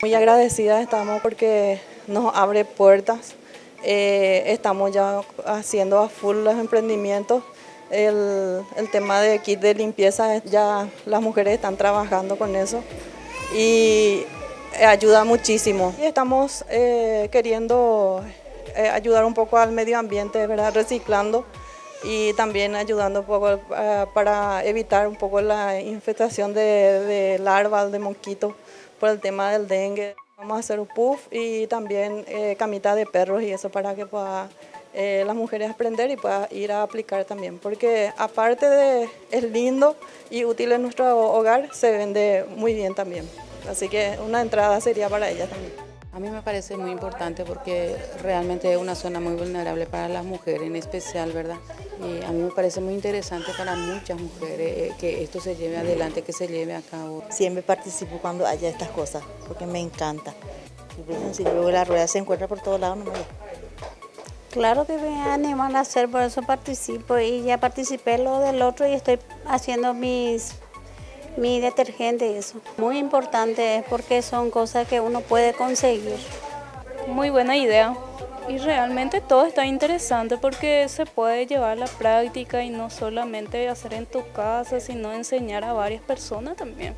Muy agradecidas estamos porque nos abre puertas. Estamos ya haciendo a full los emprendimientos. El tema de kit de limpieza, ya las mujeres están trabajando con eso y ayuda muchísimo. Y estamos queriendo ayudar un poco al medio ambiente, ¿verdad? Reciclando y también ayudando un poco para evitar un poco la infestación de larvas, de mosquitos por el tema del dengue. Vamos a hacer un puff y también camita de perros y eso para que pueda las mujeres aprender y puedan ir a aplicar también. Porque aparte de es lindo y útil en nuestro hogar, se vende muy bien también. Así que una entrada sería para ellas también. A mí me parece muy importante porque realmente es una zona muy vulnerable para las mujeres en especial, ¿verdad? Y a mí me parece muy interesante para muchas mujeres que esto se lleve adelante, que se lleve a cabo. Siempre participo cuando haya estas cosas, porque me encanta. Si luego la rueda se encuentra por todos lados, no me gusta. Claro que me animan a hacer, por eso participo y ya participé lo del otro y estoy haciendo mi detergente y eso. Muy importante porque son cosas que uno puede conseguir. Muy buena idea y realmente todo está interesante porque se puede llevar a la práctica y no solamente hacer en tu casa, sino enseñar a varias personas también.